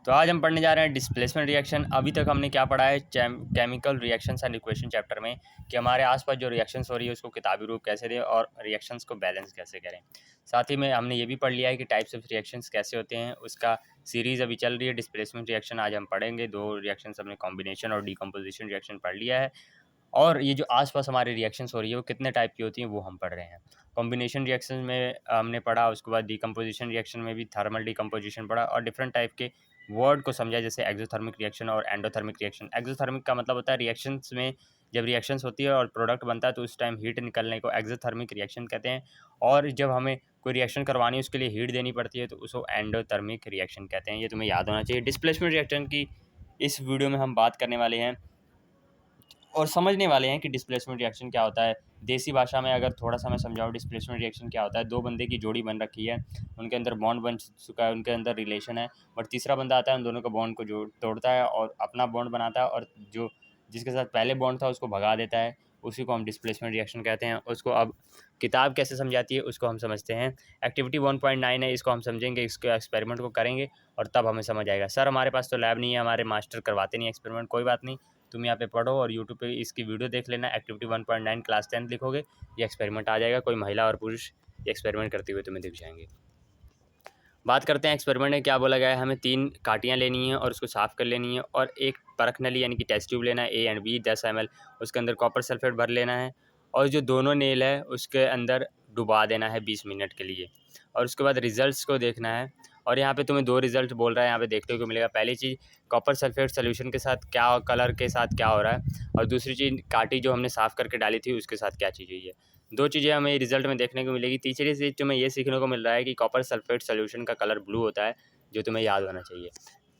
तो आज हम पढ़ने जा रहे हैं डिस्प्लेसमेंट रिएक्शन। अभी तक हमने क्या पढ़ा है chemical reactions and equation chapter में, कि हमारे आसपास जो रिएक्शंस हो रही है उसको किताबी रूप कैसे दें और रिएक्शंस को बैलेंस कैसे करें। साथ ही में हमने ये भी पढ़ लिया है कि टाइप्स ऑफ रिएक्शंस कैसे होते हैं, उसका सीरीज़ अभी चल रही है डिस्प्लेसमेंट रिएक्शन। आज हम पढ़ेंगे 2 रिएक्शंस, हमने कॉम्बिनेशन और डिकम्पोजिशन रिएक्शन पढ़ लिया है। और ये जो आसपास हमारे रिएक्शंस हो रही है वो कितने टाइप की होती हैं वो हम पढ़ रहे हैं। कॉम्बिनेशन रिएक्शन में हमने पढ़ा, उसके बाद डिकम्पोजिशन रिएक्शन में भी थर्मल डिकम्पोजिशन पढ़ा और डिफरेंट टाइप के वर्ड को समझा, जैसे एक्सोथर्मिक रिएक्शन और एंडोथर्मिक रिएक्शन। एक्सोथर्मिक का मतलब होता है रिएक्शंस में जब रिएक्शंस होती है और प्रोडक्ट बनता है तो उस टाइम हीट निकलने को एक्सोथर्मिक रिएक्शन कहते हैं, और जब हमें कोई रिएक्शन करवानी है उसके लिए हीट देनी पड़ती है तो उसको एंडोथर्मिक रिएक्शन कहते हैं। ये तुम्हें याद होना चाहिए। डिस्प्लेसमेंट रिएक्शन की इस वीडियो में हम बात करने वाले हैं और समझने वाले हैं कि डिस्प्लेसमेंट रिएक्शन क्या होता है। देसी भाषा में अगर थोड़ा सा मैं समझाऊँ, डिस्प्लेसमेंट रिएक्शन क्या होता है। दो बंदे की जोड़ी बन रखी है, उनके अंदर बॉन्ड बन चुका है, उनके अंदर रिलेशन है, बट तीसरा बंदा आता है उन दोनों का बॉन्ड को जो तोड़ता है और अपना बॉन्ड बनाता है, और जो जिसके साथ पहले बॉन्ड था उसको भगा देता है, उसी को हम डिस्प्लेसमेंट रिएक्शन कहते हैं। उसको अब किताब कैसे समझाती है उसको हम समझते हैं। एक्टिविटी 1.9 है, इसको हम समझेंगे, इसके एक्सपेरिमेंट को करेंगे और तब हमें समझ आएगा। सर हमारे पास तो लैब नहीं है, हमारे मास्टर करवाते नहीं एक्सपेरिमेंट। कोई बात नहीं, तुम यहाँ पे पढ़ो और यूट्यूब पे इसकी वीडियो देख लेना। एक्टिविटी 1.9 क्लास 10 लिखोगे, ये एक्सपेरिमेंट आ जाएगा। कोई महिला और पुरुष ये एक्सपेरिमेंट करते हुए तुम्हें दिख जाएंगे। बात करते हैं एक्सपेरिमेंट में क्या बोला गया है। हमें 3 काटियाँ लेनी है और उसको साफ़ कर लेनी है, और एक परख नली यानी कि टेस्ट ट्यूब लेना है, ए एंड बी 10 ml। उसके अंदर कॉपर सल्फेट भर लेना है और जो दोनों नेल है उसके अंदर डुबा देना है 20 मिनट के लिए, और उसके बाद रिजल्ट्स को देखना है। और यहाँ पे तुम्हें 2 रिजल्ट बोल रहा है, यहाँ पे देखने को मिलेगा। पहली चीज़, कॉपर सल्फेट सोल्यूशन के साथ क्या, कलर के साथ क्या हो रहा है, और दूसरी चीज़, काटी जो हमने साफ़ करके डाली थी उसके साथ क्या चीज़ हुई है। 2 चीज़ें हमें रिजल्ट में देखने को मिलेगी। तीसरी चीज़ तुम्हें ये सीखने को मिल रहा है कि कॉपर सल्फेट सॉल्यूशन का कलर ब्लू होता है, जो तुम्हें याद होना चाहिए।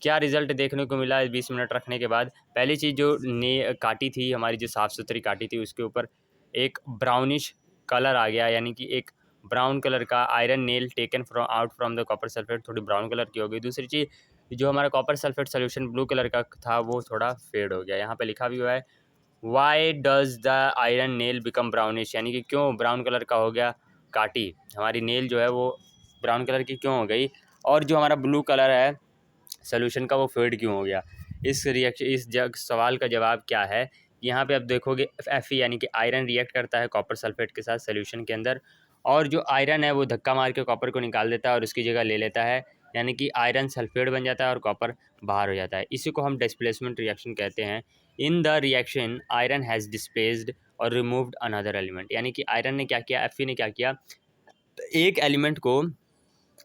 क्या रिजल्ट देखने को मिला 20 मिनट रखने के बाद। पहली चीज़, जो ने काटी थी हमारी, जो साफ़ सुथरी काटी थी, उसके ऊपर एक ब्राउनिश कलर आ गया, यानी कि एक ब्राउन कलर का iron nail taken from the copper sulphate, थोड़ी ब्राउन कलर की हो गई। दूसरी चीज़, जो हमारा copper sulphate solution blue colour का था वो थोड़ा फेड हो गया। यहाँ पे लिखा भी हुआ है, why does the iron nail become brownish, यानी कि क्यों ब्राउन कलर का हो गया काटी, हमारी नेल जो है वो ब्राउन कलर की क्यों हो गई, और जो हमारा ब्लू कलर है सोल्यूशन का वो फेड क्यों हो गया। इस सवाल का जवाब क्या है, यहाँ पे आप देखोगे Fe यानी कि आयरन रिएक्ट करता है कॉपर सल्फेट के साथ सोल्यूशन के अंदर, और जो आयरन है वो धक्का मार के कॉपर को निकाल देता है और उसकी जगह ले लेता है, यानी कि आयरन सल्फेट बन जाता है और कॉपर बाहर हो जाता है। इसी को हम डिस्प्लेसमेंट रिएक्शन कहते हैं। इन the reaction iron has displaced और रिमूव्ड अनदर एलिमेंट, यानी कि आयरन ने क्या किया, Fe ने क्या किया, एक एलिमेंट को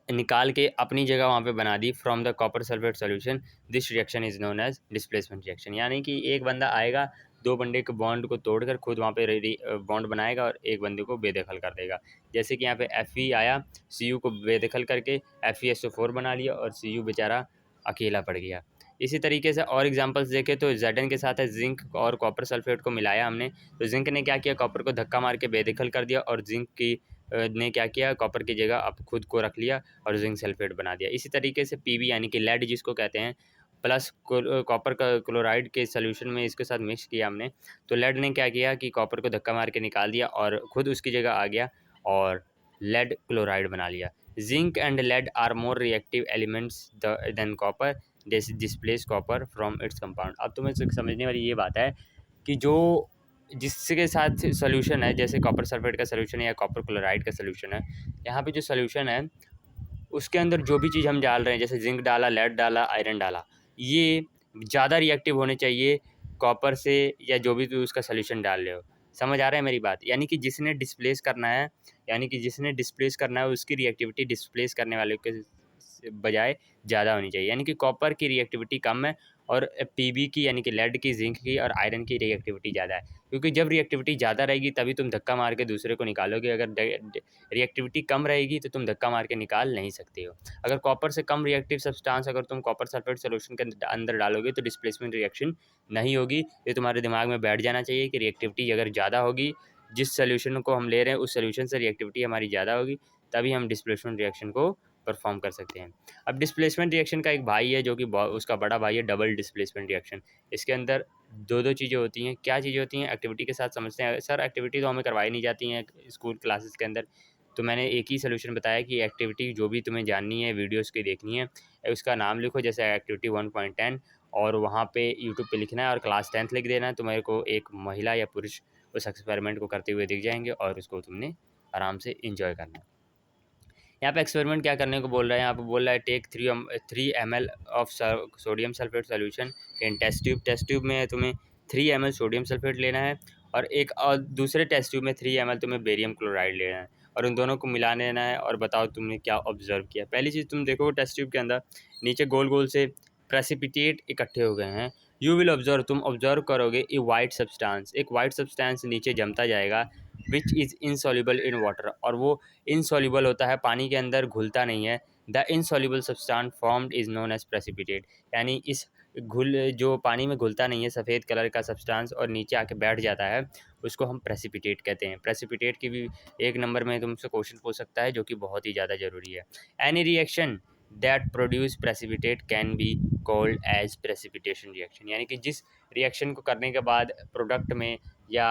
निकाल के अपनी जगह वहाँ पे बना दी from the copper sulphate solution. This reaction is known as displacement reaction, यानी कि एक बंदा आएगा, 2 बंदे के बॉन्ड को तोड़कर खुद वहाँ पे बॉन्ड बनाएगा और एक बंदे को बेदखल कर देगा। जैसे कि यहाँ पे Fe आया, Cu को बेदखल करके FeSO4 बना लिया और Cu बेचारा अकेला पड़ गया। इसी तरीके से और एग्जांपल्स देखें तो Zn के साथ है जिंक और कॉपर सल्फेट को मिलाया हमने, तो जिंक ने क्या किया, कॉपर को धक्का मार के बेदखल कर दिया, और जिंक की ने क्या किया, कॉपर की जगह अब खुद को रख लिया और जिंक सल्फेट बना दिया। इसी तरीके से Pb यानी कि लेड जिसको कहते हैं, प्लस कॉपर का क्लोराइड के सोल्यूशन में इसके साथ मिक्स किया हमने, तो लेड ने क्या किया कि कॉपर को धक्का मार के निकाल दिया और खुद उसकी जगह आ गया और लेड क्लोराइड बना लिया। Zinc and lead are more reactive elements than copper, displace copper from its compound. अब तुम्हें समझने वाली ये बात है कि जो जिसके साथ सॉल्यूशन है, जैसे कॉपर सल्फेट का सॉल्यूशन है या कॉपर क्लोराइड का सॉल्यूशन है, यहाँ पे जो सॉल्यूशन है उसके अंदर जो भी चीज़ हम डाल रहे हैं, जैसे जिंक डाला, लेड डाला, आयरन डाला, ये ज़्यादा रिएक्टिव होने चाहिए कॉपर से, या जो भी उसका सॉल्यूशन डाल रहे हो। समझ आ रहा है मेरी बात, यानी कि जिसने डिस्प्लेस करना है, उसकी रिएक्टिविटी डिस्प्लेस करने वाले के बजाय ज़्यादा होनी चाहिए, यानी कि कॉपर की रिएक्टिविटी कम है और Pb की यानी कि लेड की, जिंक की और आयरन की रिएक्टिविटी ज़्यादा है। क्योंकि जब रिएक्टिविटी ज़्यादा रहेगी तभी तुम धक्का मार के दूसरे को निकालोगे, अगर रिएक्टिविटी कम रहेगी तो तुम धक्का मार के निकाल नहीं सकते हो। अगर कॉपर से कम रिएक्टिव सब्सटेंस अगर तुम कॉपर सल्फेट सॉल्यूशन के अंदर डालोगे तो डिस्प्लेसमेंट रिएक्शन नहीं होगी। ये तुम्हारे दिमाग में बैठ जाना चाहिए कि रिएक्टिविटी अगर ज़्यादा होगी, जिस सोल्यूशन को हम ले रहे हैं उस सोल्यूशन से रिएक्टिविटी हमारी ज़्यादा होगी, तभी हम डिस्प्लेसमेंट रिएक्शन को परफॉर्म कर सकते हैं। अब डिस्प्लेसमेंट रिएक्शन का एक भाई है जो कि उसका बड़ा भाई है डबल डिस्प्लेसमेंट रिएक्शन। इसके अंदर 2 चीज़ें होती हैं। क्या चीज़ें होती हैं, एक्टिविटी के साथ समझते हैं। सर एक्टिविटी तो हमें करवाई नहीं जाती हैं स्कूल क्लासेस के अंदर, तो मैंने एक ही सोल्यूशन बताया कि एक्टिविटी जो भी तुम्हें जाननी है, वीडियोज़ की देखनी है, उसका नाम लिखो, जैसे एक्टिविटी 1.10, और वहाँ पे यूट्यूब पे लिखना है और क्लास 10th लिख देना है। तो मेरे को एक महिला या पुरुष उस एक्सपेरिमेंट को करते हुए दिख जाएँगे और उसको तुमने आराम से एन्जॉय करना है। यहाँ पे एक्सपेरिमेंट क्या करने को बोल रहा है, यहाँ पे बोल रहा है take 3 ml of sodium sulphate solution in test tube. Test tube में तुम्हें 3 ml सोडियम सल्फेट लेना है और एक और दूसरे टेस्ट ट्यूब में 3 ml तुम्हें बेरियम क्लोराइड लेना है और उन दोनों को मिला लेना है। और बताओ तुमने क्या ऑब्जर्व किया। पहली चीज़ तुम देखो टेस्ट ट्यूब के अंदर नीचे गोल गोल से प्रेसिपिटेट इकट्ठे हो गए हैं। यू विल ऑब्जर्व, तुम ऑब्जर्व करोगे ए वाइट सब्सटेंस, एक वाइट सब्सटेंस नीचे जमता जाएगा which is insoluble in water, और वो इनसॉल्युबल होता है, पानी के अंदर घुलता नहीं है। The insoluble substance formed is known as precipitate, यानी इस घुल जो पानी में घुलता नहीं है सफ़ेद कलर का सब्सटेंस और नीचे आके बैठ जाता है, उसको हम प्रेसिपिटेट कहते हैं। प्रेसिपिटेट की भी एक नंबर में तुमसे क्वेश्चन पूछ सकता है, जो कि बहुत ही ज़्यादा ज़रूरी है। Any reaction that produce precipitate can be called as precipitation reaction, यानी कि जिस रिएक्शन को करने के बाद प्रोडक्ट में या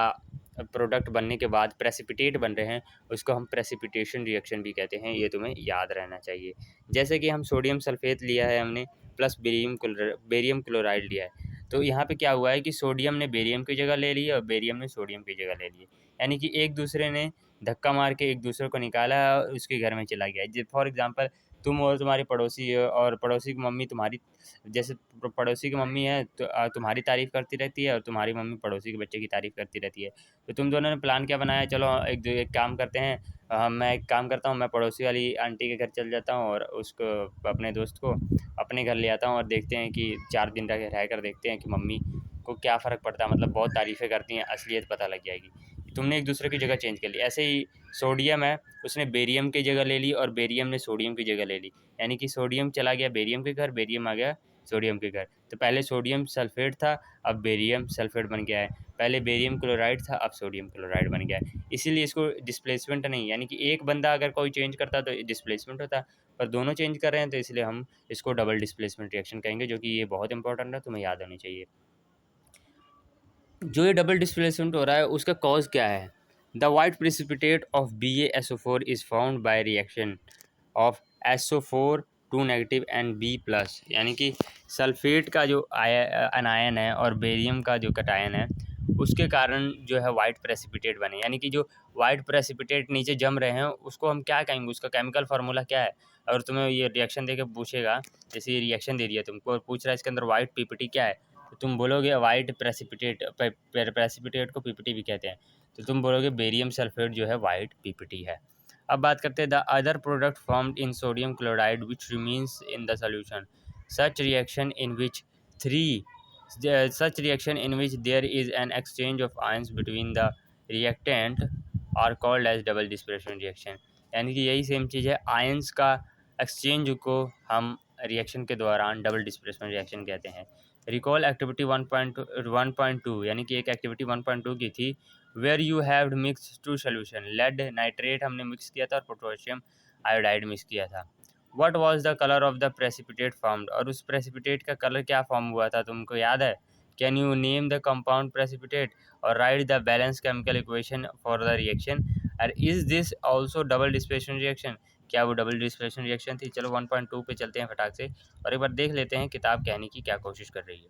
प्रोडक्ट बनने के बाद प्रेसिपिटेट बन रहे हैं, उसको हम प्रेसिपिटेशन रिएक्शन भी कहते हैं। ये तुम्हें याद रहना चाहिए। जैसे कि हम सोडियम सल्फेट लिया है हमने, प्लस बेरियम क्लोराइड लिया है, तो यहाँ पे क्या हुआ है कि सोडियम ने बेरियम की जगह ले ली और बेरियम ने सोडियम की जगह ले ली, यानी कि एक दूसरे ने धक्का मार के एक दूसरे को निकाला और उसके घर में चला गया। फॉर एग्जांपल तुम और तुम्हारी पड़ोसी और पड़ोसी की मम्मी तुम्हारी, जैसे पड़ोसी की मम्मी है तो तुम्हारी तारीफ़ करती रहती है और तुम्हारी मम्मी पड़ोसी के बच्चे की तारीफ़ करती रहती है। तो तुम दोनों ने प्लान क्या बनाया, चलो एक काम करते हैं, मैं एक काम करता हूँ, मैं पड़ोसी वाली आंटी के घर चल जाता हूँ और उसको, अपने दोस्त को अपने घर ले आता हूँ और देखते हैं कि 4 दिन रह कर देखते हैं कि मम्मी को क्या फ़र्क पड़ता है, मतलब बहुत तारीफ़ें करती हैं, असलियत पता लग जाएगी। तुमने एक दूसरे की जगह चेंज कर ली। ऐसे ही सोडियम है, उसने बेरियम की जगह ले ली और बेरियम ने सोडियम की जगह ले ली, यानी कि सोडियम चला गया बेरियम के घर, बेरियम आ गया सोडियम के घर। तो पहले सोडियम सल्फेट था, अब बेरियम सल्फेट बन गया है। पहले बेरियम क्लोराइड था, अब सोडियम क्लोराइड बन गया है। इसीलिए इसको डिस्प्लेसमेंट नहीं, यानी कि एक बंदा अगर कोई चेंज करता तो डिस्प्लेसमेंट होता, पर दोनों चेंज कर रहे हैं तो इसलिए हम इसको डबल डिस्प्लेसमेंट रिएक्शन कहेंगे, जो कि ये बहुत इंपॉर्टेंट है, तुम्हें याद होनी चाहिए। जो ये डबल डिस्प्लेसमेंट हो रहा है उसका कॉज क्या है। The white precipitate of BaSO4 is found by reaction of SO4 2 negative and B+, यानी कि सल्फेट का जो अनायन है और बेरियम का जो कटायन है, उसके कारण जो है वाइट प्रेसिपिटेट बने। यानी कि जो वाइट प्रेसिपिटेट नीचे जम रहे हैं उसको हम क्या कहेंगे, उसका केमिकल फार्मूला क्या है। और तुम्हें ये रिएक्शन दे के पूछेगा, जैसे ये रिएक्शन दे दिया तुमको और पूछ रहा है इसके अंदर वाइट PPT क्या है, तो तुम बोलोगे वाइट प्रेसिपिटेट को PPT भी कहते हैं, तो तुम बोलोगे बेरियम सल्फेट जो है वाइट PPT है। अब बात करते हैं the other product formed in sodium chloride which remains in the solution, such reaction in which three such reaction in which there is an exchange of ions between the reactant are called as double displacement reaction, यानी कि यही same चीज़ है, ions का exchange को हम reaction के दौरान double displacement reaction कहते हैं। रिकॉल एक्टिविटी 1.2, यानी कि एक एक्टिविटी 1.2 की थी, where you have mix two solution, lead nitrate हमने मिक्स किया था और पोटेशियम आयोडाइड मिक्स किया था। What was the colour of the precipitate formed, और उस प्रेसिपिटेट का कलर क्या फॉर्म हुआ था तुमको याद है। Can you name the compound precipitate और write the balance chemical equation for the reaction, और is this also double displacement reaction, क्या वो डबल डिस्प्लेसमेंट रिएक्शन थी। चलो 1.2 पे चलते हैं फटाक से और एक बार देख लेते हैं किताब कहने की क्या कोशिश कर रही है।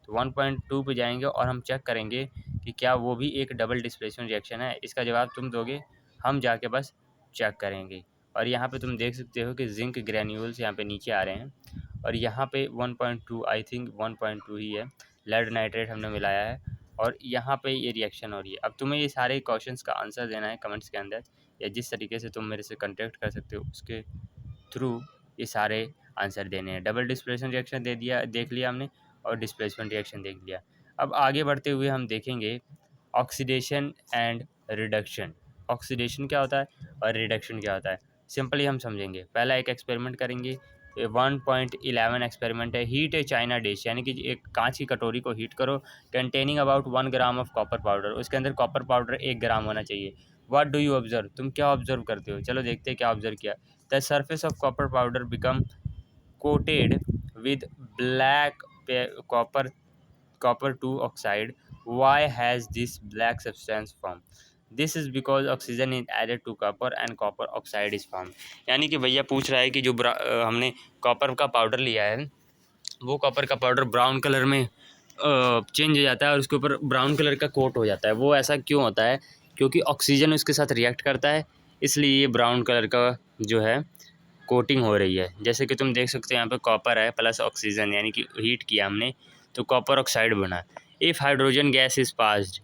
तो 1.2 पे जाएंगे और हम चेक करेंगे कि क्या वो भी एक डबल डिस्प्लेसमेंट रिएक्शन है। इसका जवाब तुम दोगे, हम जाके बस चेक करेंगे। और यहाँ पे तुम देख सकते हो कि जिंक ग्रैन्यूल्स यहाँ पे नीचे आ रहे हैं और यहाँ पे 1.2, आई थिंक 1.2 ही है, लेड नाइट्रेट हमने मिलाया है और यहाँ पे ये रिएक्शन हो रही है। अब तुम्हें ये सारे क्वेश्चंस का आंसर देना है कमेंट्स के अंदर, या जिस तरीके से तुम मेरे से कॉन्टेक्ट कर सकते हो उसके थ्रू ये सारे आंसर देने हैं। डबल डिस्प्लेसमेंट रिएक्शन दे दिया, देख लिया हमने, और डिस्प्लेसमेंट रिएक्शन देख लिया। अब आगे बढ़ते हुए हम देखेंगे ऑक्सीडेशन एंड रिडक्शन। ऑक्सीडेशन क्या होता है और रिडक्शन क्या होता है, सिंपली हम समझेंगे। पहला एक एक्सपेरिमेंट करेंगे, 1.11 एक्सपेरिमेंट है, हीट ए चाइना डिश, यानी कि एक कांच की कटोरी को हीट करो, containing about 1 gram of copper powder, उसके अंदर कॉपर पाउडर 1 ग्राम होना चाहिए। व्हाट डू यू ऑब्जर्व, तुम क्या ऑब्जर्व करते हो, चलो देखते हैं क्या ऑब्जर्व किया। The surface of copper powder become coated with black copper 2 oxide, why has this black substance formed, this is because oxygen is added to copper and copper oxide is form. यानी कि भैया पूछ रहा है कि जो हमने कॉपर का पाउडर लिया है, वो कॉपर का पाउडर ब्राउन कलर में चेंज हो जाता है और उसके ऊपर ब्राउन कलर का कोट हो जाता है। वो ऐसा क्यों होता है? क्योंकि ऑक्सीजन उसके साथ रिएक्ट करता है, इसलिए ये ब्राउन कलर का जो है कोटिंग हो रही है। जैसे कि तुम देख सकते हो यहाँ पे कॉपर है प्लस ऑक्सीजन, यानी कि हीट किया हमने तो कॉपर ऑक्साइड बना। If hydrogen gas is passed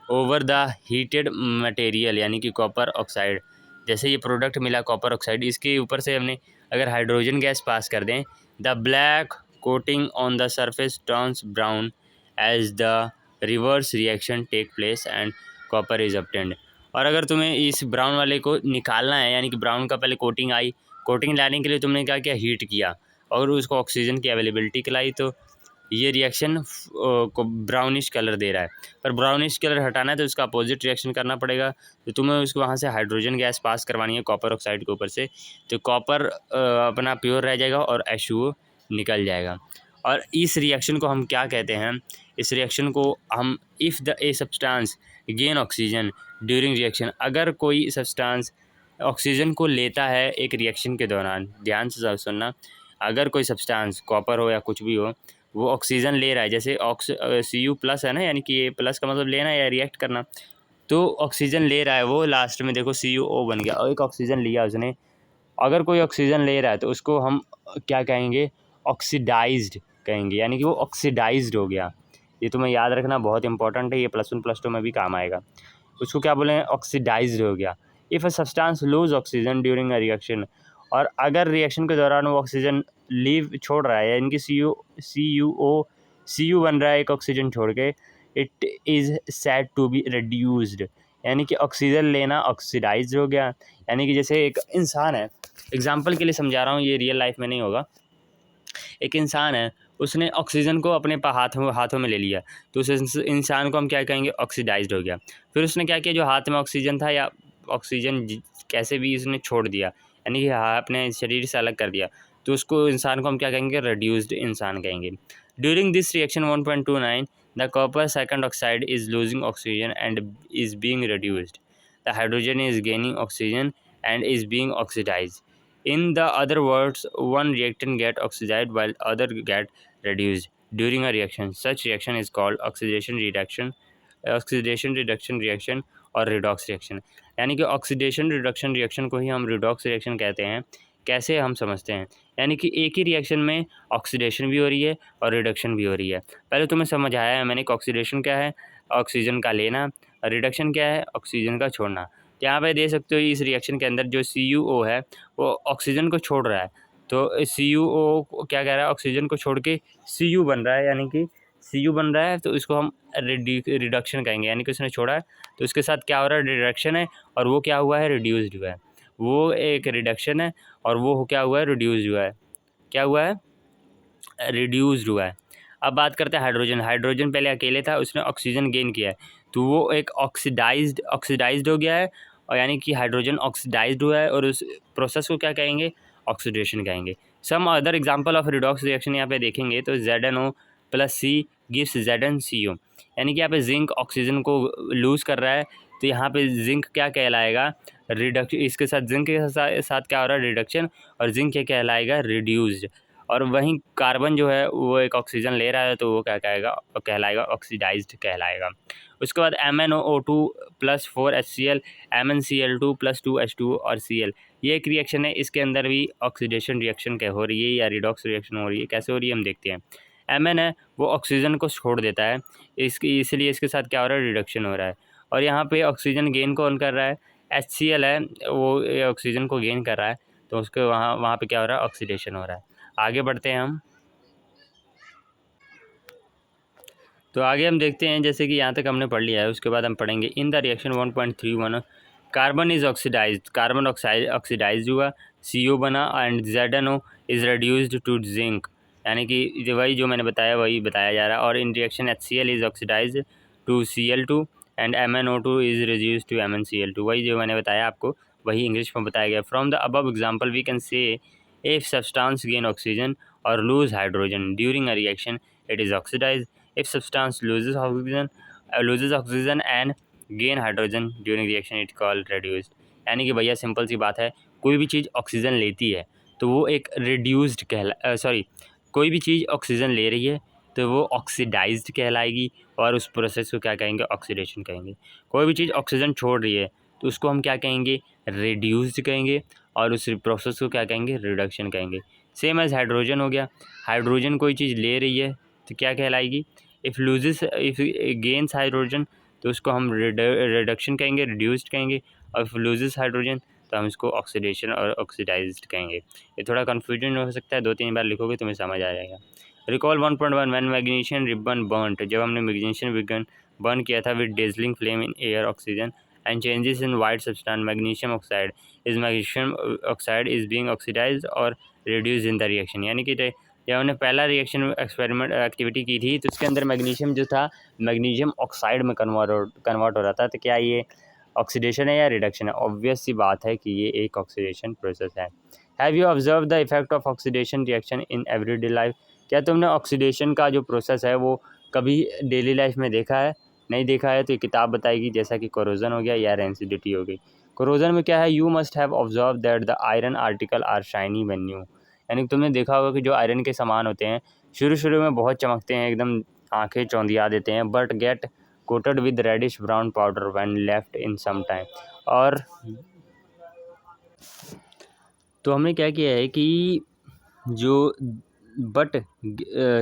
over the heated material, यानी कि कॉपर ऑक्साइड, जैसे ये प्रोडक्ट मिला कॉपर ऑक्साइड, इसके ऊपर से हमने अगर हाइड्रोजन गैस पास कर दें, the black coating on the surface turns brown as the reverse reaction take place and copper is obtained। और अगर तुम्हें इस ब्राउन वाले को निकालना है, यानी कि ब्राउन का पहले कोटिंग आई, कोटिंग लाने के लिए तुमने क्या किया, हीट किया और उसको ऑक्सीजन की अवेलेबिलिटी खिलाई, तो ये रिएक्शन को ब्राउनिश कलर दे रहा है। पर ब्राउनिश कलर हटाना है तो उसका अपोजिट रिएक्शन करना पड़ेगा, तो तुम्हें उसको वहाँ से हाइड्रोजन गैस पास करवानी है कॉपर ऑक्साइड के ऊपर से, तो कॉपर अपना प्योर रह जाएगा और H2O निकल जाएगा। और इस रिएक्शन को हम क्या कहते हैं? इस रिएक्शन को हम if the a substance gain oxygen during reaction, अगर कोई सब्सटेंस ऑक्सीजन को लेता है एक रिएक्शन के दौरान, ध्यान से सुनना, अगर कोई सब्सटेंस कॉपर हो या कुछ भी हो, वो ऑक्सीजन ले रहा है, जैसे Cu प्लस है ना, यानी कि ये प्लस का मतलब लेना या रिएक्ट करना, तो ऑक्सीजन ले रहा है वो, लास्ट में देखो CuO बन गया और एक ऑक्सीजन लिया उसने। अगर कोई ऑक्सीजन ले रहा है तो उसको हम क्या कहेंगे, ऑक्सीडाइज्ड कहेंगे, यानी कि वो ऑक्सीडाइज्ड हो गया। ये तुम्हें याद रखना बहुत इंपॉर्टेंट है, ये +1 +2 में भी काम आएगा। उसको क्या बोले, ऑक्सीडाइज्ड हो गया। If a substance lose oxygen during a reaction, और अगर रिएक्शन के दौरान वो ऑक्सीजन लीव छोड़ रहा है, यानी कि Cu बन रहा है एक ऑक्सीजन छोड़ के, it is said to be reduced, यानी कि ऑक्सीजन लेना ऑक्सीडाइज्ड हो गया। यानी कि जैसे एक इंसान है, एग्जाम्पल के लिए समझा रहा हूँ, ये रियल लाइफ में नहीं होगा। एक इंसान है, उसने ऑक्सीजन को अपने हाथों में ले लिया, तो उस इंसान को हम क्या कहेंगे, ऑक्सीडाइज्ड हो गया। फिर उसने क्या किया, जो हाथ में ऑक्सीजन था या ऑक्सीजन कैसे भी उसने छोड़ दिया, यानी कि अपने शरीर से अलग कर दिया, तो उसको इंसान को हम क्या कहेंगे, रिड्यूस्ड इंसान कहेंगे। During this reaction 1.29 the copper second oxide is losing oxygen and is being reduced, the hydrogen is gaining oxygen and is being oxidized. In the other words, one reactant get oxidized while other get reduced during a reaction. Such reaction is called oxidation reduction reaction और redox reaction। यानी कि oxidation reduction reaction को ही हम redox reaction कहते हैं। कैसे हम समझते हैं, यानी कि एक ही रिएक्शन में ऑक्सीडेशन भी हो रही है और रिडक्शन भी हो रही है। पहले तुम्हें समझ आया है मैंने कि ऑक्सीडेशन क्या है, ऑक्सीजन का लेना, रिडक्शन क्या है, ऑक्सीजन का छोड़ना। यहाँ पे देख सकते हो इस रिएक्शन के अंदर जो CuO है वो ऑक्सीजन को छोड़ रहा है, तो CuO क्या कह रहा है, ऑक्सीजन को छोड़ के Cu बन रहा है, यानी कि Cu बन रहा है, तो इसको हम रिडक्शन कहेंगे, यानी कि उसने छोड़ा है तो उसके साथ क्या हो रहा है, रिडक्शन है, और वो क्या हुआ है, रिड्यूस्ड हुआ है। वो एक रिडक्शन है और वो क्या हुआ है, रिड्यूस्ड हुआ है। क्या हुआ है, रिड्यूस्ड हुआ है। अब बात करते हैं हाइड्रोजन। हाइड्रोजन पहले अकेले था, उसने ऑक्सीजन गेन किया है, तो वो एक ऑक्सीडाइज्ड हो गया है, और यानी कि हाइड्रोजन ऑक्सीडाइज्ड हुआ है, और उस प्रोसेस को क्या कहेंगे, ऑक्सीडेशन कहेंगे। Some other example of redox reaction यहाँ पे देखेंगे तो ZnO + C गिव्स ZnCO, यानी कि यहाँ पे जिंक ऑक्सीजन को लूज़ कर रहा है, तो यहाँ पे जिंक क्या कहलाएगा, रिडक्शन। इसके साथ जिंक के साथ क्या हो रहा है, रिडक्शन, और जिंक क्या कहलाएगा, रिड्यूस्ड। और वहीं कार्बन जो है वो एक ऑक्सीजन ले रहा है, तो वो क्या कहलाएगा, ऑक्सीडाइज्ड कहलाएगा। उसके बाद MnO2 + 4 HCl, MnCl2 + 2 H2O और Cl, ये एक रिएक्शन है, इसके अंदर भी ऑक्सीडेशन रिएक्शन क्या हो रही है या रिडॉक्स रिएक्शन हो रही है। कैसे हो रही है हम देखते हैं। Mn है वो ऑक्सीजन को छोड़ देता है, इसलिए इसके साथ क्या हो रहा है, रिडक्शन हो रहा है, और यहाँ पे ऑक्सीजन गेन कौन कर रहा है, HCl है, वो ऑक्सीजन को गेन कर रहा है, तो उसके वहाँ पे क्या हो रहा है, ऑक्सीडेशन हो रहा है। आगे बढ़ते हैं हम, तो आगे हम देखते हैं, जैसे कि यहाँ तक हमने पढ़ लिया है, उसके बाद हम पढ़ेंगे in the reaction 1.31 carbon is oxidized, carbon oxidize हुआ, CO बना, and ZnO is reduced to zinc, यानी कि वही जो मैंने बताया वही बताया जा रहा है। और in reaction HCl is oxidized to Cl2 and MnO2 is reduced to MnCl2, वही जो मैंने बताया आपको वही इंग्लिश में बताया गया। From the above example we can say if substance gain oxygen or lose hydrogen during a reaction, it is oxidized. If substance loses oxygen and gain hydrogen during reaction it called reduced. यानी कि भैया simple सी बात है, कोई भी चीज़ oxygen लेती है तो वो एक रिड्यूस्ड कोई भी चीज़ ऑक्सीजन ले रही है तो वो ऑक्सीडाइज्ड कहलाएगी, और उस प्रोसेस को क्या कहेंगे, ऑक्सीडेशन कहेंगे। कोई भी चीज़ ऑक्सीजन छोड़ रही है तो उसको हम क्या कहेंगे, रिड्यूस्ड कहेंगे, और उस प्रोसेस को क्या कहेंगे, रिडक्शन कहेंगे। सेम एज हाइड्रोजन हो गया, हाइड्रोजन कोई चीज़ ले रही है तो क्या कहलाएगी, इफ़ गेन्स हाइड्रोजन तो उसको हम रिडक्शन कहेंगे, रिड्यूस्ड कहेंगे, और इफ लूजेस हाइड्रोजन तो हम इसको ऑक्सीडेशन और ऑक्सीडाइज्ड कहेंगे। ये थोड़ा कन्फ्यूजन हो सकता है, 2-3 बार लिखोगे तुम्हें समझ आ जाएगा। Recall 1.1 when magnesium ribbon burnt, जब हमने मैग्नीशियम रिबन बर्न किया था with dazzling flame in air oxygen and changes in white substance magnesium oxide is being oxidized और रिड्यूस्ड इन द रिएक्शन। यानी कि जब हमने पहला रिएक्शन एक्सपेरिमेंट एक्टिविटी की थी तो उसके अंदर मैग्नीशियम जो था मैग्नीशियम ऑक्साइड में कन्वर्ट हो रहा था, तो क्या ये ऑक्सीडेशन है या रिडक्शन है? ऑब्वियस सी बात है कि ये एक ऑक्सीडेशन प्रोसेस है। Have you observe the effect of oxidation reaction in everyday life? क्या तुमने ऑक्सीडेशन का जो प्रोसेस है वो कभी डेली लाइफ में देखा है? नहीं देखा है तो ये किताब बताएगी, जैसा कि कोरोजन हो गया या रेंसिडिटी हो गई। कोरोजन में क्या है, you must have observe that the iron article are shiny when new. यानी कि तुमने देखा होगा कि जो आयरन के सामान होते हैं शुरू शुरू में बहुत चमकते हैं, एकदम आंखें चौंधिया देते हैं, but get coated with reddish brown powder when left in some time. और तो हमने क्या किया है कि जो बट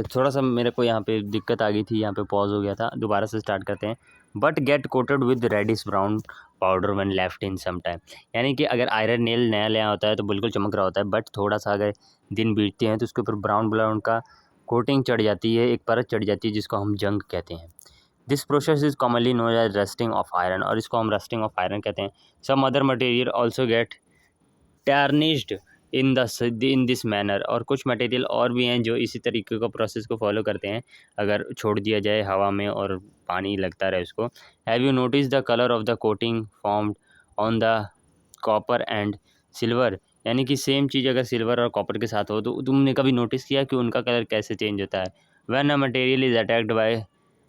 थोड़ा सा मेरे को यहाँ पे दिक्कत आ गई थी, यहाँ पे पॉज हो गया था, दोबारा से स्टार्ट करते हैं। But get coated with reddish brown powder when left in some time. यानी कि अगर आयरन नेल नया नया होता है तो बिल्कुल चमक रहा होता है, बट थोड़ा सा अगर दिन बीतते हैं तो उसके ऊपर ब्राउन ब्राउन का कोटिंग चढ़ जाती है, एक परत चढ़ जाती है जिसको हम जंग कहते हैं। This process is commonly known as rusting of iron, और इसको हम रस्टिंग ऑफ आयरन कहते हैं। Some other material also get tarnished in this manner, और कुछ मटेरियल और भी हैं जो इसी तरीके का प्रोसेस को फॉलो करते हैं अगर छोड़ दिया जाए हवा में और पानी लगता रहे उसको। Have you notice the colour of the coating formed on the copper and silver? यानी कि सेम चीज़ अगर सिल्वर और कॉपर के साथ हो तो तुमने कभी नोटिस किया कि उनका कलर कैसे चेंज होता है? When a material is attacked by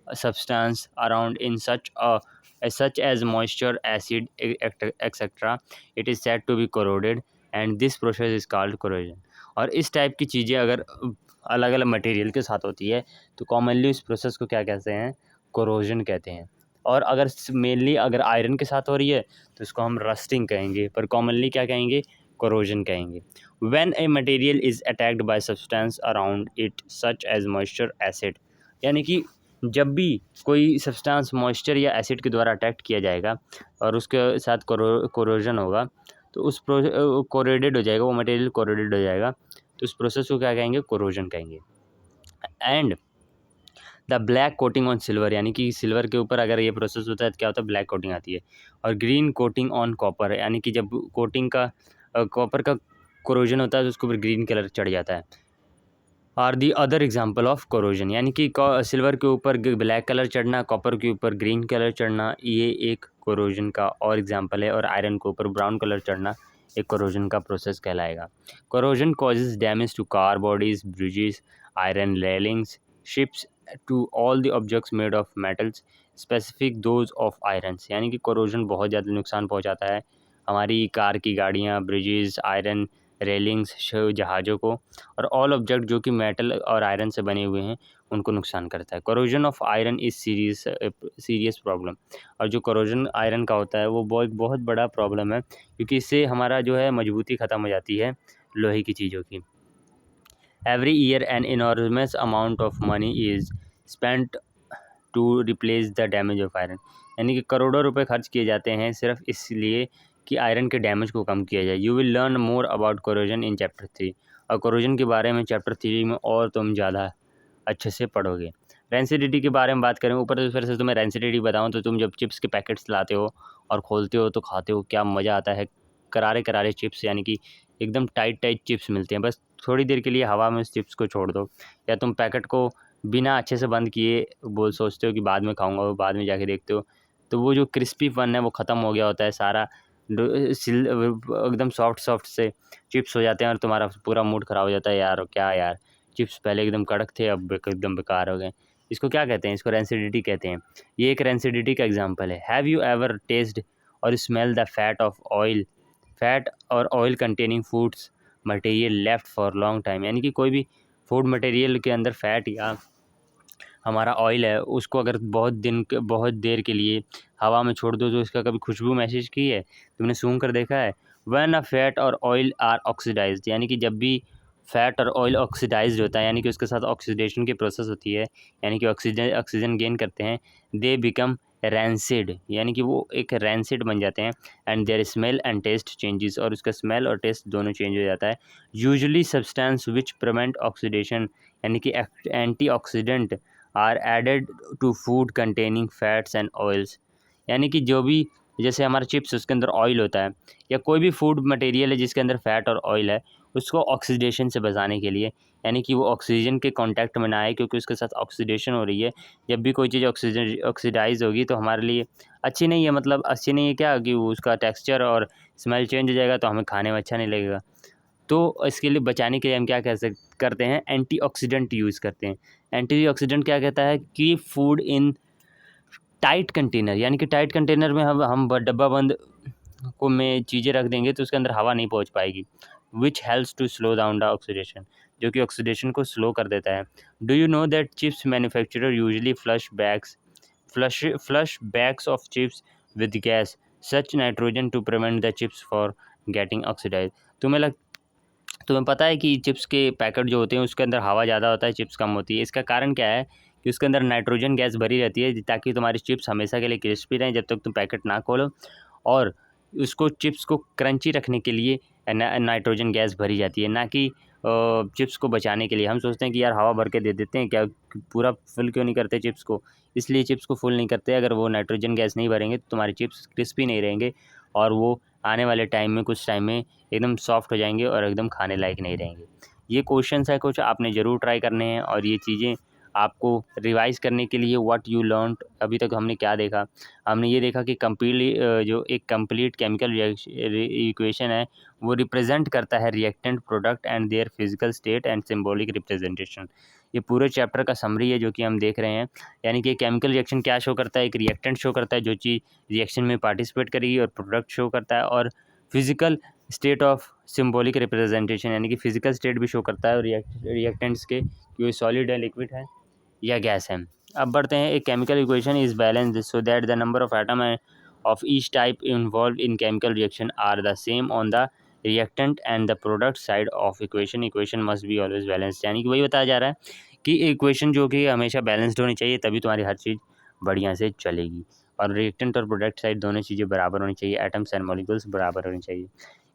substance around in such as moisture, acid, etc. It is said to be corroded and this process is called corrosion। और इस टाइप की चीज़ें अगर अलग अलग मटेरियल के साथ होती है तो कॉमनली इस प्रोसेस को क्या कहते हैं, कोरोजन कहते हैं। और अगर मेनली अगर आयरन के साथ हो रही है तो इसको हम रस्टिंग कहेंगे, पर कॉमनली क्या कहेंगे, कोरोजन कहेंगे। When a material is attacked by substance around it such as moisture, acid. यानी कि जब भी कोई सब्सटेंस मॉइस्चर या एसिड के द्वारा अटैक्ट किया जाएगा और उसके साथ कोरोजन होगा तो उस कोरोडेड हो जाएगा, वो मटेरियल कोरोडेड हो जाएगा, तो उस प्रोसेस को क्या कहेंगे, कोरोजन कहेंगे। And the black coating on silver, यानी कि सिल्वर के ऊपर अगर ये प्रोसेस होता है तो क्या होता है, ब्लैक कोटिंग आती है। और ग्रीन कोटिंग ऑन कॉपर, यानी कि जब कोटिंग का कॉपर का कोरोजन होता है तो उसके ऊपर ग्रीन कलर चढ़ जाता है। Are the other example of corrosion, यानी कि सिल्वर के ऊपर ब्लैक कलर चढ़ना, कॉपर के ऊपर ग्रीन कलर चढ़ना, ये एक कोरोजन का और एग्जाम्पल है। और आयरन के ऊपर ब्राउन कलर चढ़ना एक कोरोजन का प्रोसेस कहलाएगा। Corrosion causes damage to car bodies, bridges, iron railings, ships, to all the objects made of metals specific those of irons. यानी कि कोरोजन बहुत ज़्यादा नुकसान पहुँचाता है हमारी कार की गाड़ियाँ, ब्रिजेस, आयरन रेलिंग्स, जहाज़ों को, और ऑल ऑब्जेक्ट जो कि मेटल और आयरन से बने हुए हैं उनको नुकसान करता है। Corrosion of iron is serious problem. और जो कोरोजन आयरन का होता है वो बहुत बड़ा प्रॉब्लम है, क्योंकि इससे हमारा जो है मजबूती ख़त्म हो जाती है लोहे की चीज़ों की। Every year an enormous amount of money is spent to replace the damage of iron. यानी कि करोड़ों रुपए खर्च किए जाते हैं सिर्फ इसलिए कि आयरन के डैमेज को कम किया जाए। You will learn more about corrosion in chapter 3, और कोरोजन के बारे में चैप्टर 3 में और तुम ज़्यादा अच्छे से पढ़ोगे। रेंसिडिटी के बारे में बात करें, ऊपर से फिर से तुम्हें रेंसिडिटी बताऊं तो तुम जब चिप्स के पैकेट्स लाते हो और खोलते हो तो खाते हो, क्या मज़ा आता है। करारे करारे चिप्स, यानी कि एकदम टाइट टाइट चिप्स मिलते हैं, बस थोड़ी देर के लिए हवा में उस चिप्स को छोड़ दो, या तुम पैकेट को बिना अच्छे से बंद किए सोचते हो कि बाद में खाऊंगा, वो बाद में जाके देखते हो तो वो जो क्रिस्पीपन है वो ख़त्म हो गया होता है, सारा एकदम सॉफ्ट से चिप्स हो जाते हैं और तुम्हारा पूरा मूड ख़राब हो जाता है, यार क्या यार, चिप्स पहले एकदम कड़क थे अब एकदम बेकार हो गए। इसको क्या कहते हैं, इसको रेंसिडिटी कहते हैं। ये एक रेंसिडिटी का एग्जांपल है। हैव यू एवर टेस्ट और स्मेल द फैट और oil containing foods material left for long time, यानी कि कोई भी फूड मटेरियल के अंदर फैट या हमारा ऑयल है उसको अगर बहुत देर के लिए हवा में छोड़ दो तो इसका कभी खुशबू महसूस की है, तुमने सूंघ कर देखा है। व्हेन अ फैट और ऑयल आर ऑक्सीडाइज्ड, यानी कि जब भी फैट और ऑयल ऑक्सीडाइज्ड होता है यानी कि उसके साथ ऑक्सीडेशन की प्रोसेस होती है, यानी कि ऑक्सीजन गेन करते हैं, दे बिकम रैंसिड, यानी कि वो एक रैंसिड बन जाते हैं। And their smell and taste changes, और उसका स्मेल और टेस्ट दोनों चेंज हो जाता है। Usually substance which prevent oxidation, यानी कि antioxidant are added to food containing fats and oils, यानी कि जो भी जैसे हमारा चिप्स उसके अंदर ऑयल होता है या कोई भी फूड मटेरियल है जिसके अंदर फैट और ऑयल है, उसको ऑक्सीडेशन से बचाने के लिए, यानी कि वो ऑक्सीजन के कांटेक्ट में ना आए, क्योंकि उसके साथ ऑक्सीडेशन हो रही है। जब भी कोई चीज़ ऑक्सीडाइज होगी तो हमारे लिए अच्छी नहीं है, मतलब अच्छी नहीं है क्या कि उसका टेक्सचर और स्मेल चेंज हो जाएगा तो हमें खाने में अच्छा नहीं लगेगा। तो इसके लिए बचाने के लिए हम क्या करते हैं, एंटीऑक्सीडेंट यूज़ करते हैं। एंटीऑक्सीडेंट क्या कहता है कि फूड इन टाइट कंटेनर, यानी कि टाइट कंटेनर में हम डब्बा बंद को में चीज़ें रख देंगे तो उसके अंदर हवा नहीं पहुंच पाएगी। Which helps to slow down the oxidation, जो कि ऑक्सीडेशन को स्लो कर देता है। Do you know that chips manufacturer usually flush bags of chips with gas such nitrogen to prevent the chips for getting oxidize. तुम्हें पता है कि चिप्स के पैकेट जो होते हैं उसके अंदर हवा ज़्यादा होता है, चिप्स कम होती है। इसका कारण क्या है कि उसके अंदर नाइट्रोजन गैस भरी रहती है ताकि तुम्हारी चिप्स हमेशा के लिए क्रिस्पी रहें जब तक तुम पैकेट ना खोलो, और उसको चिप्स को क्रंची रखने के लिए नाइट्रोजन गैस भरी जाती है, ना कि चिप्स को बचाने के लिए। हम सोचते हैं कि यार हवा भर के दे देते हैं, क्या पूरा फुल क्यों नहीं करते चिप्स को, इसलिए चिप्स को फुल नहीं करते। अगर वो नाइट्रोजन गैस नहीं भरेंगे तो तुम्हारी चिप्स क्रिस्पी नहीं रहेंगे और वो आने वाले टाइम में कुछ टाइम में एकदम सॉफ्ट हो जाएंगे और एकदम खाने लायक नहीं रहेंगे। ये क्वेश्चंस है कुछ, आपने ज़रूर ट्राई करने हैं। और ये चीज़ें आपको रिवाइज करने के लिए व्हाट यू लर्न, अभी तक हमने क्या देखा, हमने ये देखा कि जो एक कंप्लीट केमिकल इक्वेशन है वो रिप्रेजेंट करता है reactant product and their physical state and symbolic representation. ये पूरे चैप्टर का समरी है जो कि हम देख रहे हैं, यानी कि केमिकल रिएक्शन क्या शो करता है, एक रिएक्टेंट शो करता है जो चीज़ रिएक्शन में पार्टिसिपेट करेगी, और प्रोडक्ट शो करता है, और physical state of symbolic representation, यानी कि फिजिकल स्टेट भी शो करता है और रिएक्टेंट्स के कि वो सॉलिड है, लिक्विड है या गैस है। अब बढ़ते हैं, एक chemical equation is balanced so that the number of atom of each type involve in chemical reaction are the same on the reactant and the product side of equation must be always balanced, यानी कि वही बताया जा रहा है कि equation जो कि हमेशा बैलेंस्ड होनी चाहिए, तभी तुम्हारी हर चीज़ बढ़िया से चलेगी। और रिएक्टेंट और प्रोडक्ट साइड दोनों चीज़ें बराबर होनी चाहिए, एटम्स एंड मॉलिक्यूल्स बराबर होनी चाहिए।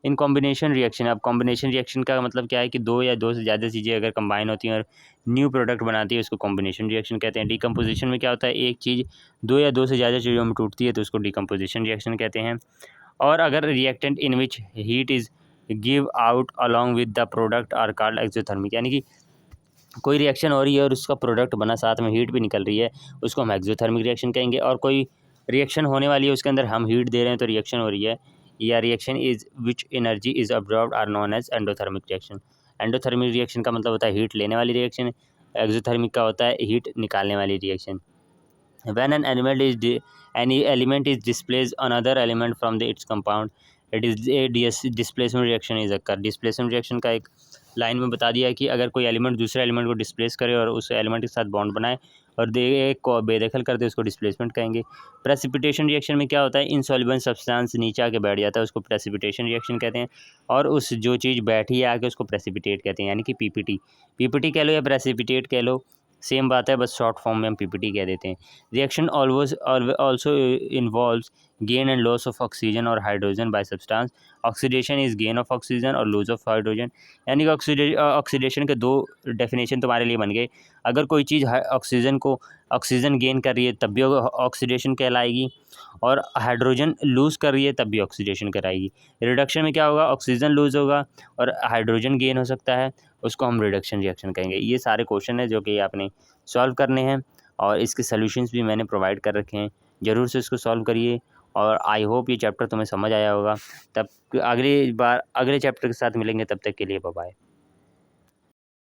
इन कॉम्बिनेशन रिएक्शन, अब कॉम्बिनेशन रिएक्शन का मतलब क्या है कि दो या दो से ज़्यादा चीज़ें अगर कंबाइन होती हैं और न्यू प्रोडक्ट बनाती है उसको कॉम्बिनेशन रिएक्शन कहते हैं। डिकम्पोजिशन में क्या होता है, एक चीज़ दो या दो से ज़्यादा चीज़ों में टूटती है तो उसको डिकम्पोजिशन रिएक्शन कहते हैं। और अगर reactant in which heat is give out along with the product are called exothermic, यानी कि कोई रिएक्शन हो रही है और उसका प्रोडक्ट बना साथ में हीट भी निकल रही है, उसको हम एक्सोथर्मिक रिएक्शन कहेंगे। और कोई रिएक्शन होने वाली है उसके अंदर हम हीट दे रहे हैं तो रिएक्शन हो रही है, या reaction is which energy is absorbed are known as endothermic reaction. Endothermic reaction का मतलब होता है हीट लेने वाली रिएक्शन, एक्सोथर्मिक का होता है हीट निकालने वाली reaction. When an element is any element is displaced another element from its compound, it is a displacement reaction is occur। displacement reaction का एक लाइन में बता दिया है कि अगर कोई एलिमेंट दूसरे एलिमेंट को डिस्प्लेस करे और उस एलिमेंट के साथ बॉन्ड बनाए और एक को बेदखल कर दे उसको डिस्प्लेसमेंट कहेंगे। प्रेसिपिटेशन रिएक्शन में क्या होता है, इनसॉल्युबल सब्सटेंस नीचे आके बैठ जाता है, उसको प्रेसिपिटेशन रिएक्शन कहते हैं। और उस जो चीज़ बैठी है आके उसको प्रेसिपिटेट कहते हैं, यानी कि पीपीटी कह लो या प्रेसिपिटेट कह लो, सेम बात है, बस शॉर्ट फॉर्म में हम पीपीटी कह देते हैं। Reaction also involves gain and loss of oxygen और hydrogen by substance. Oxidation is gain of oxygen और लॉस ऑफ हाइड्रोजन, यानी कि ऑक्सीडेशन के दो डेफिनेशन तुम्हारे लिए बन गए। अगर कोई चीज़ ऑक्सीजन गेन कर रही है तब भी ऑक्सीडेशन कहलाएगी, और हाइड्रोजन लूज़ कर रही है तब भी ऑक्सीडेशन कराएगी। रिडक्शन में क्या होगा, ऑक्सीजन लूज़ होगा और हाइड्रोजन गेन हो सकता है, उसको हम रिडक्शन रिएक्शन कहेंगे। ये सारे क्वेश्चन हैं जो कि आपने सॉल्व करने हैं और इसके सॉल्यूशंस भी मैंने प्रोवाइड कर रखे हैं, ज़रूर से इसको सॉल्व करिए। और आई होप ये चैप्टर तुम्हें समझ आया होगा। तब अगली बार अगले चैप्टर के साथ मिलेंगे, तब तक के लिए बाय बाय।